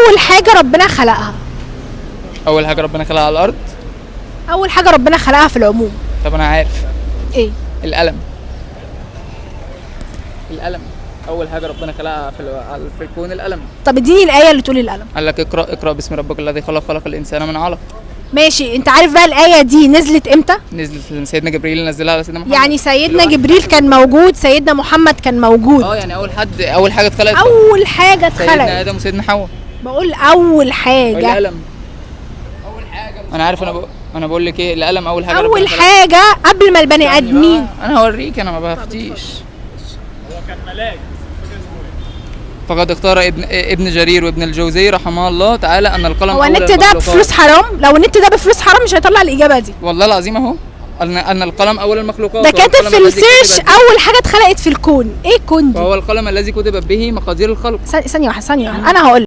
اول حاجه ربنا خلقها. اول حاجه ربنا خلقها على الارض. اول حاجه ربنا خلقها في العموم. طب انا عارف. ايه؟ القلم. اول حاجه ربنا خلقها في الكون القلم. طب اديني الايه اللي تقول القلم. قال لك اقرا باسم ربك الذي خلق الانسان من علق. ماشي، انت عارف بقى الايه دي نزلت امتى؟ نزلت سيدنا جبريل نزلها على سيدنا محمد. يعني سيدنا جبريل كان موجود، سيدنا محمد كان موجود. يعني اول حاجه اتخلقت. اول حاجه اتخلقت سيدنا ادم وسيدنا حواء. بقول اول حاجه. القلم اول حاجه. انا عارف. انا بقول لك ايه، القلم اول حاجه. اول حاجه قبل ما البني ادمين. انا هوريك، انا ما بفتيش. هو كان ملاك. فقد اختار ابن جرير وابن الجوزي رحمه الله تعالى ان القلم هو النت ده بفلوس حرام؟ لو النت ده بفلوس حرام مش هيطلع الاجابه دي. والله العظيم اهو ان القلم اول المخلوقات. ده كاتب في السيرش اول حاجه اتخلقت في الكون. ايه الكون دي؟ وهو القلم الذي كتب به مقادير الخلق. ثانيه واحده انا هقول